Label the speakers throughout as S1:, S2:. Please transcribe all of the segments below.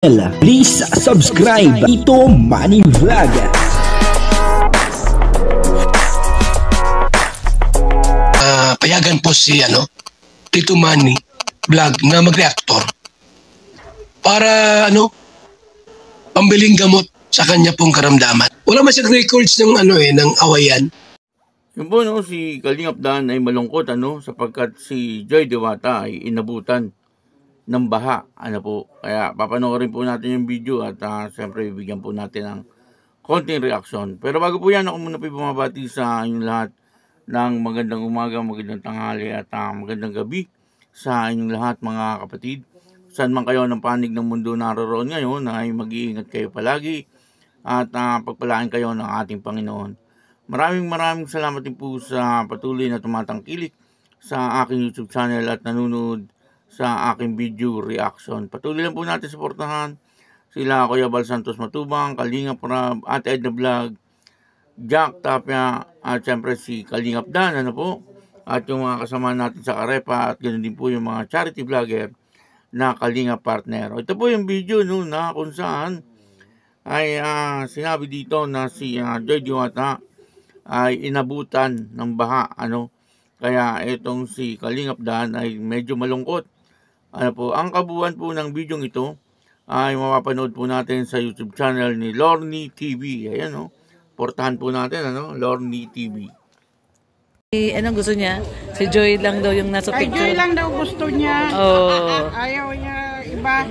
S1: Please subscribe Tito Manny Vlog.
S2: Payagan po si Tito Manny Vlog na mag-reactor para pambiling gamot sa kanya pong karamdaman. Wala man siyang records ng ng awayan.
S3: Yung po si Kalingap Dan ay malungkot sapagkat si Joy Diwata ay inabutan ng baha. Kaya papanoorin po natin yung video at siyempre bibigyan po natin ng konting reaction. Pero bago po yan, ako muna po bumabati sa inyong lahat ng magandang umaga, magandang tanghali at magandang gabi sa inyong lahat mga kapatid. Saan man kayo ng panig ng mundo naroon ngayon ay mag-iingat kayo palagi at pagpalain kayo ng ating Panginoon. Maraming salamat din po sa patuloy na tumatangkilik sa aking YouTube channel at nanonood sa aking video reaction. Patuloy lang po natin suportahan sila Kuya Bal Santos Matubang, Kalingap Rab, Ate Edna Vlog, Jack Tapia, at syempre si Kalingap Dan, at yung mga kasama natin sa Karepa, at ganoon din po yung mga charity vlogger na Kalingap partner. Ito po yung video na kung saan ay sinabi dito na si Joy Diwata ay inabutan ng baha, kaya itong si Kalingap Dan ay medyo malungkot. Ang kabuuan po ng video ito ay mapapanood po natin sa YouTube channel ni Lorny TV. Ayan, portahan po natin, Lorny TV.
S4: Anong gusto niya? Si Joy lang daw yung nasa picture.
S5: Joy lang daw gusto niya.
S4: Oh.
S5: Ayaw niya iba.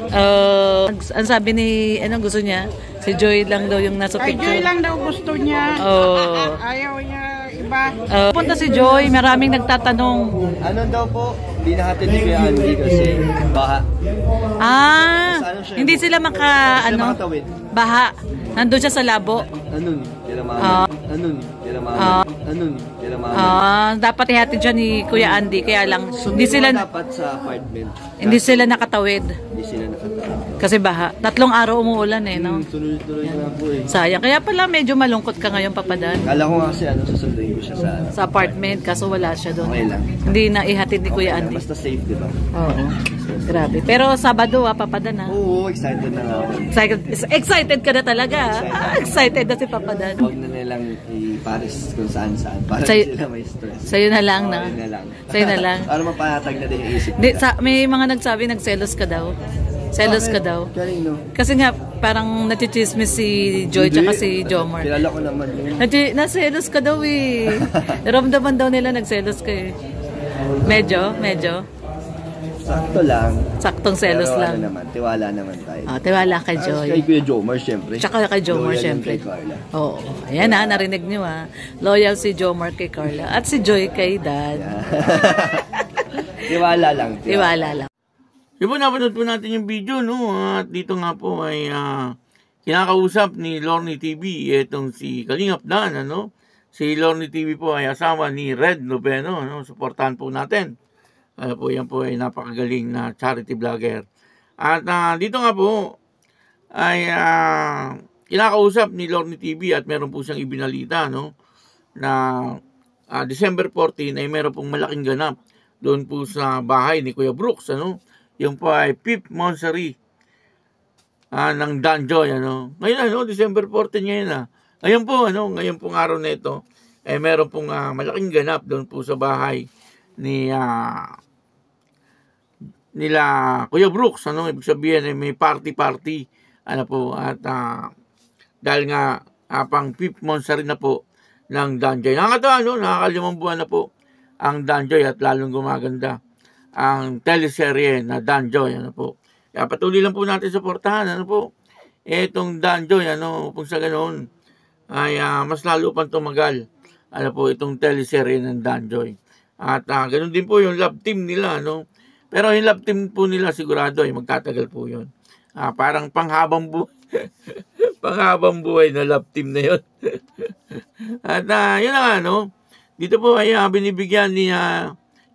S4: Ang sabi ni, anong gusto niya? Si Joy lang daw yung nasa picture.
S5: Joy lang daw gusto niya.
S4: Oh.
S5: Ayaw niya iba.
S4: Punta si Joy, maraming nagtatanong.
S6: Ano daw po? Di nahatid ni Kuya Andy kasi baha.
S4: Hindi sila
S6: makatawid.
S4: Baha. Nandun siya sa labo. Dapat ihatid siya ni Kuya Andy, kaya lang hindi sila
S6: dapat sa apartment.
S4: Hindi sila nakatawid.
S6: Hindi sila nakatawid.
S4: Kasi baha. 3 araw umuulan
S6: Tuloy-tuloy na po
S4: Sayang. Kaya pala medyo malungkot ka ngayon, Papadan.
S6: Kala ko nga kasi susunduin ko siya
S4: sa apartment, kaso wala siya doon.
S6: Okay lang.
S4: Hindi na ihatid ni Kuya Andy.
S6: Basta safe, di ba?
S4: Oo. Grabe. Pero Sabado Papadan
S6: Oo, excited na nga ako.
S4: Excited ka na talaga. Excited na si Papadan.
S6: Huwag na nilang i-paris kung saan-saan para sila may stress.
S4: Sa'yo na lang na. Sa'yo na lang.
S6: Para mapanatag na din yung isip.
S4: May mga nagsabi nagselos ka daw. Selos ka daw. Kasi nga, parang natichismis si Joy tsaka si Jomar.
S6: Kilala ko naman yun.
S4: Naselos ka daw eh. Ramdaman daw nila nagselos ka eh. Medyo.
S6: Sakto lang.
S4: Saktong selos
S6: pero
S4: lang.
S6: Tiwala naman tayo.
S4: Tiwala kay Joy.
S6: Kay Kuya Jomar, syempre.
S4: Tsaka kay Jomar, syempre.
S6: Kay Carla.
S4: Oo. Ayan narinig nyo Loyal si Jomar kay Carla. At si Joy kay Dad.
S6: Tiwala lang.
S4: Tiwala lang.
S3: Diba napanood po natin yung video, At dito nga po ay kinakausap ni Lorny TV itong si Kalingap Dan, Si Lorny TV po ay asawa ni Red Noveno, Suportahan po natin. Yan po ay napakagaling na charity vlogger. At dito nga po ay kinakausap ni Lorny TV at meron po siyang ibinalita, na December 14 ay meron pong malaking ganap doon po sa bahay ni Kuya Brooks, Yung po ay 5th Monthsary ng Danjoy, Ngayon, December 14 ngayon, Ngayon pong araw na ito, ay meron pong malaking ganap doon po sa bahay ni nila Kuya Brooks, Ibig sabihin ay may party, at dahil nga pang 5th Monthsary na po ng Danjoy. Nakakatawa, nakakalimang buwan na po ang Danjoy at lalong gumaganda ang teleserye na Danjoy, Kaya patuloy lang po natin suportahan, Itong Danjoy, kung sa ganoon ay mas lalo pang tumagal, itong teleserye ng Danjoy. At ganoon din po yung love team nila, Pero yung love team po nila sigurado ay magtatagal po yun. Parang panghabang buhay na love team na yun. At yun na dito po ay binibigyan ni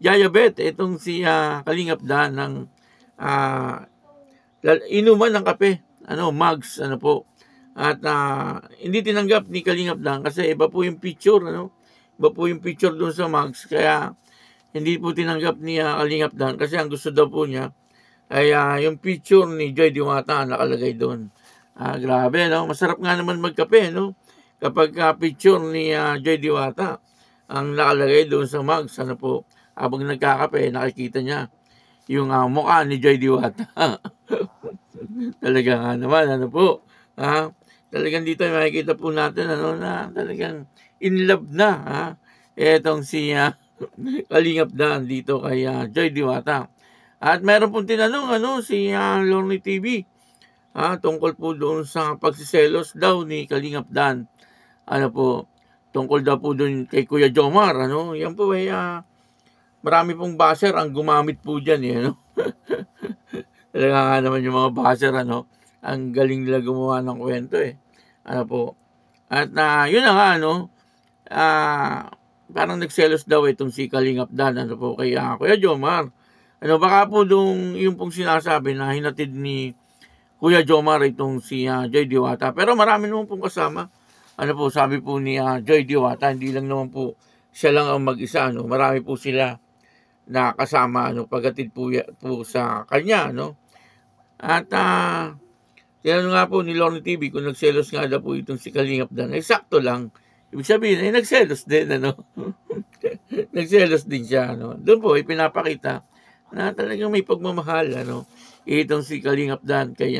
S3: Yaya Bet, itong si Kalingap Dan ng inuman ng kape, mugs, At hindi tinanggap ni Kalingap Dan kasi iba po yung picture, Iba po yung picture doon sa mugs, kaya hindi po tinanggap ni Kalingap Dan kasi ang gusto daw po niya ay yung picture ni Joy Diwata nakalagay doon. Grabe, no? Masarap nga naman magkape, no? Kapag picture ni Joy Diwata ang nakalagay doon sa mugs, ano po, habang nagkakape, nakikita niya yung mukha ni Joy Diwata. Talaga nga naman, ano po, talagang dito makikita po natin, ano, na talagang in love na, etong si Kalingap Dan dito kay Joy Diwata. At meron pong tinanong, ano, si Lorny TV, tungkol po doon sa pagsiselos daw ni Kalingap Dan. Ano po, tungkol daw po doon kay Kuya Jomar, ano, yan po ay marami pong basher ang gumamit po dyan, ano. Talaga nga naman yung mga basher, ano, ang galing nila gumawa ng kwento, ano po. At yun na nga, ano, parang nagselos daw itong si Kalingap Dan, ano po, kay Kuya Jomar. Ano, baka po yung pong sinasabi na hinatid ni Kuya Jomar itong si Joy Diwata. Pero marami naman pong kasama. Ano po, sabi po ni Joy Diwata, hindi lang naman po siya lang ang mag-isa, ano. Marami po sila na kasama, ano, paghatid po sa kanya, ano. At tinanong nga po ni Lorny TV kung nagselos nga daw po itong si Kalingap Dan. Ay, sakto lang. Ibig sabihin, ay nagselos din, ano. Nagselos din siya, ano. Doon po, ipinapakita na talagang may pagmamahal, ano, itong si Kalingap Dan kay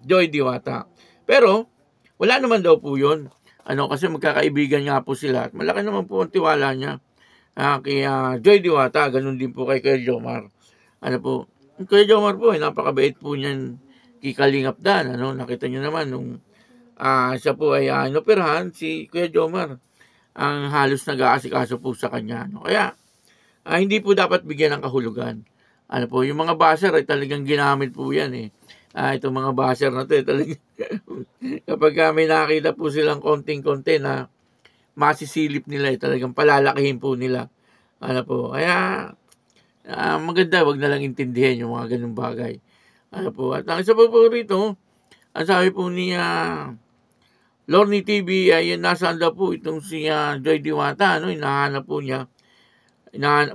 S3: Joy Diwata. Pero, wala naman daw po yun. Ano, kasi magkakaibigan nga po sila. At malaki naman po ang tiwala niya kay Joy Diwata. Ganun din po kay Kuya Jomar. Ano po, Kuya Jomar po, napakabait po niyan kay Kalingap Dan. Ano, nakita niyo naman nung siya po ay inoperahan, si Kuya Jomar ang halos nag-aasikaso po sa kanya. Ano. Kaya, hindi po dapat bigyan ng kahulugan. Ano po, yung mga basher ay talagang ginamit po yan, itong mga basher na to, talagang kapag may nakita po silang konting-konti na masisilip nila, talagang palalakihin po nila. Ano po, kaya maganda, wag na lang intindihin yung mga ganung bagay. Ano po, at ang isa po rito, ang sabi po ni Lorny TV, ay nasaan daw po itong si Joy Diwata, ano, hinahanap po niya.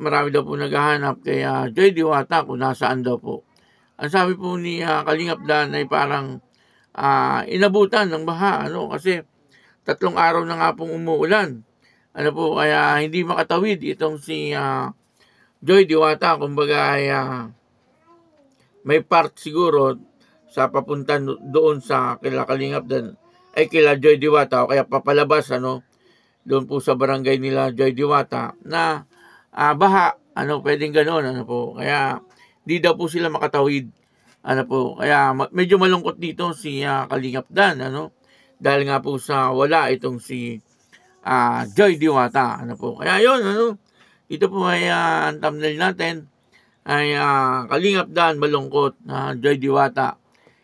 S3: Marami daw po naghahanap kay Joy Diwata kung nasaan daw po. Ang sabi po ni Kalingap Dan ay parang inabutan ng baha, ano, kasi 3 araw na nga pong umuulan. Ano po, kaya hindi makatawid itong si Joy Diwata. Kumbaga ay may part siguro sa papunta doon sa kila Kalingap Dan ay kila Joy Diwata, o kaya papalabas, ano, doon po sa barangay nila Joy Diwata na baha, ano, pwedeng gano'n, ano po. Kaya, di daw po sila makatawid, ano po. Kaya, medyo malungkot dito si Kalingap Dan, ano. Dahil nga po sa wala itong si Joy Diwata, ano po. Kaya, yun, ano. Ito po ay ang thumbnail natin ay Kalingap Dan malungkot na Joy Diwata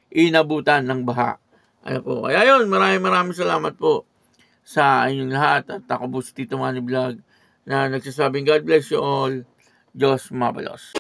S3: inabutan ng baha. Ano po. Kaya, yun, maraming salamat po sa inyong lahat. At ako po si Tito Manny Vlog na nagsasabing God bless you all. Diyos mabalos.